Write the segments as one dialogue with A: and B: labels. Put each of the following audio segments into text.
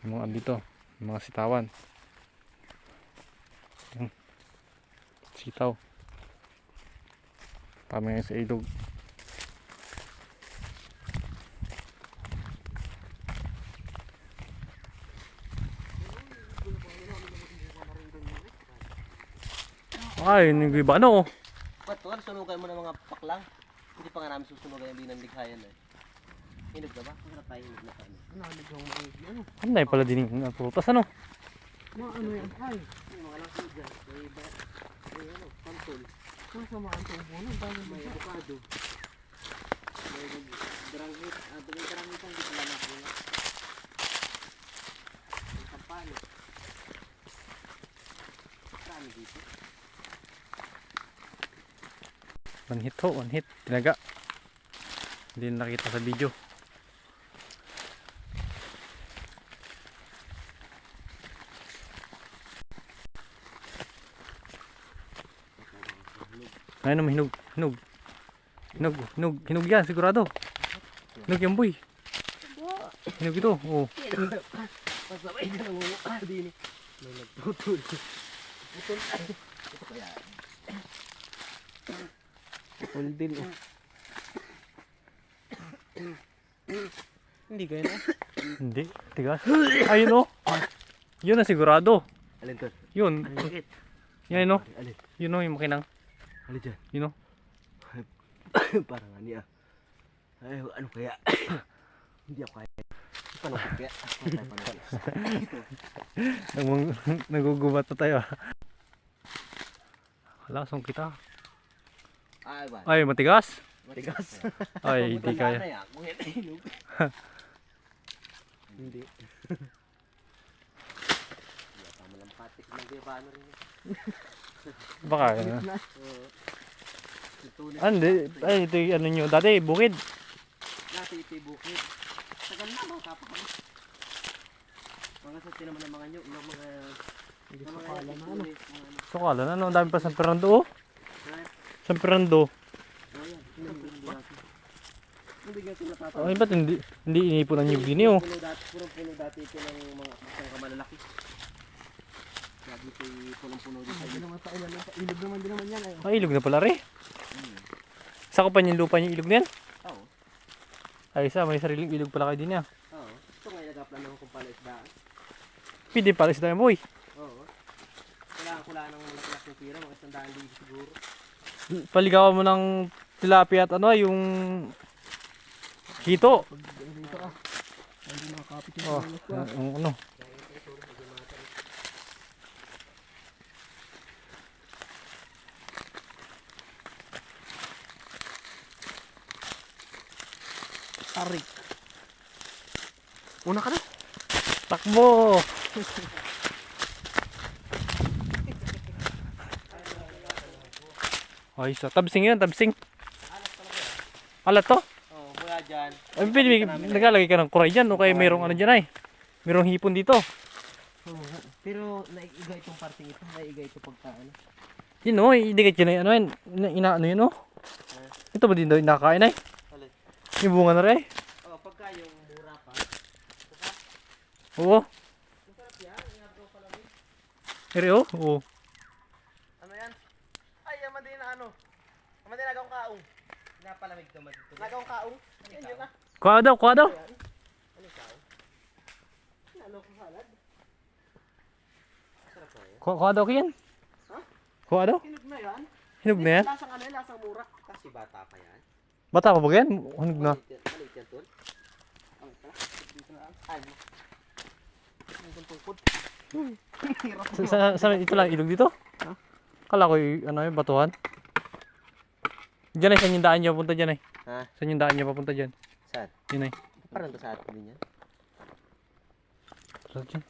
A: Yung mga dito, yung mga sitawan. Yung sitaw. Tama ngayon sa ilog. Ay, nag-iba ano?
B: Ba't tuwal, sunugan mo ng mga paklang? Hindi pa nga namin susunugan yung binandighayan eh. Hinog na ba? Hirap tayo hinog na kami.
C: Nalig ang mga ano.
A: Anday pala din yung prutas ano?
C: Mga ano yan ay.
B: Yung mga lang dyan. May ano, pantol.
C: Masamaan itong puno. Dami
B: May
C: may
B: avocado. May garangit. May garangit ang dito lang ako. May kampano. Saan dito?
A: One hit ho, one hit. Tinaga. Hindi na nakita sa video. Ayun naman, hinog. Hinog. Hinog. Hinog. Hinog yan, sigurado. Hinog yan, boy. Hinog ito. Oo.
B: Masabay ka ng mukha din eh. May nagtutol. Putol ay. Ito kaya.
C: Uldin oh. Hindi kayo na.
A: Hindi. Tigas. Ayun o. Yun na sigurado.
B: Alin to?
A: Yun.
B: Bakit?
A: Yan o.
B: Alin?
A: Yun o yung makinang.
B: Alin dyan?
A: Yun o.
B: Parang ani ah. Ay, ano kaya? Hindi ako kaya. Paano ko kaya?
A: Nagugubat na tayo. Langsung kita.
B: Ay ba?
A: Ay, matigas.
B: Matigas.
A: Ay, hindi kaya.
B: Kung hindi hinog. Hindi. Hindi pa malampatik ng bebano rin.
A: Baka. Hindi. Ay, ito yung ano nyo. Dati, bukid.
B: Nasa ito yung bukid. Tagal na mga kapakam. Mga sati naman ng mga nyo. Ng mga...
C: Hindi
B: ng
C: sa
B: mga
C: kala na ano.
A: Sukala na, no? Ang dami pa San Fernando, oh. San Fernando.
B: Hindi nga ito natatawag.
A: Ay, ba't hindi inipunan yung bini, oh?
B: Punong-puno dati ito ng mga isang kamalalaki. Sabi ito yung punong-puno dito.
C: Hindi naman sa ilan. Sa ilog naman din naman yan.
A: Ay, ilog na pala rin. Saka pa yung lupa niya ilog na yan?
B: Oo.
A: Ay, isa, may sariling ilog pala kayo din yan.
B: Oo. Ito nga nagkaplano ko kung paano isdaan.
A: Pwede pala isda yan, boy.
B: Oo. Kailangan ng malaki-laki ng pira. Mga 100 siguro.
A: Paligawan mo ng tilapia at ano, yung hito.
C: Pag dito ka. Hindi makakapit yung
A: Oh,
C: ulos ko.
A: yung ano.
C: Tarik. Una ka na.
A: Takbo! Ay, sa tabsing yan, tabsing. Alat to?
B: Oo. Mula dyan.
A: Ay, pwede, naglalagay ka ng kuray dyan, o kaya mayroong ano dyan ay. Mayroong hipon dito.
B: Oo. Pero naiiga itong parting ito. Naiiga ito pagka ano.
A: Yun o, idikit yun ay ano yun. Inaano yun o. Ito ba din daw inakain ay?
B: Alin?
A: Yung bunga na rin ay.
B: Oo. Pagka yung mura pa.
A: Oo.
B: Ang sarap yan. Inagaw pa lang.
A: Ere o. Oo.
B: Ano yan? Ay, yaman din na ano. Yaman din nagawang kaong. Napalamig naman dito. Nagawang kaong? Yan yun ah.
A: Kuha daw, kuha daw.
B: Ano yung kaong? Ano kung salad? Sarap na yan.
A: Kuha daw kiyan.
B: Ha?
A: Kuha daw.
B: Hinog na yan?
A: Hinog na yan.
B: Lasang ano yan? Lasang mura. Kasi bata pa yan.
A: Bata pa ba yan? Hinog na.
B: Maliit yan tol. Ang ito. Dito na ang ano. Ang tungkod.
A: Ito lang ilog dito?
B: Ha?
A: Kala ko ano yung batuhan. Diyan ay, saan yung daan niya papunta dyan ay?
B: Ha?
A: Saan yung daan niya papunta dyan?
B: Saan?
A: Yun ay.
B: Parang to sa atin din yan.
A: Saan dyan?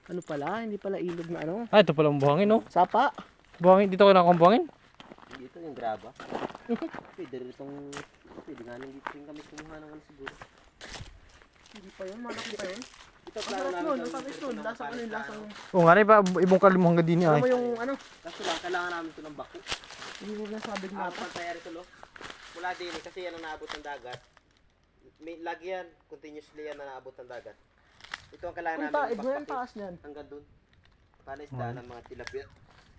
C: Ano pala? Hindi pala ilog na ano.
A: Ah, ito pala ang buhangin oh.
C: Sapa.
A: Buhangin, dito ko nakakang buhangin.
B: Dito yung graba. Pwede rin itong... Pwede nga nang dito rin kami kumuha ng ano siguro.
C: Hindi pa yun. Malaki pa yun.
B: Ito
C: Ang
B: plano
C: sarap
B: namin.
C: nun. Ang tamis nun. Lasang ano yung lasang.
A: Oo nga rin pa, ibong kalim hanggang din
C: Alam
A: ay.
C: mo yung ano.
B: Kaso lang, kailangan namin ito ng bako.
C: Hindi mo nasabing mata.
B: Pantayari ito lo. Mula din kasi yan ang naabot ng dagat. May lagi yan. Continuously yan na naabot ng dagat. Ito ang kailangan
C: Punta,
B: namin.
C: ito yung taas niyan.
B: Hanggang doon. Para isdaan ng mga tilapia.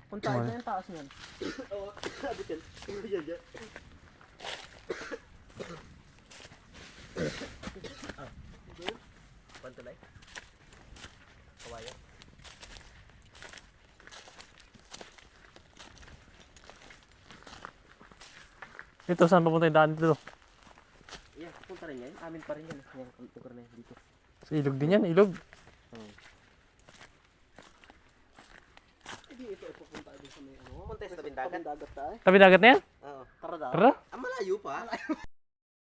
C: Punta, ito yung taas niyan.
B: Oo, sabi yan. Yan, yan. Pantulay. Kawayan.
A: Ito, saan papunta yung daan dito?
B: Yeah, punta rin yan. Amin pa rin yan. Yan, lugar na yan dito.
A: Sa ilog din yan, ilog.
C: Hindi, ito pupunta din sa may ano.
B: Punta sa tabing dagat.
C: Dagat tayo.
A: Tabi dagat na yan?
B: Oo.
C: Tara daw.
A: Tara.
B: Ah, malayo pa.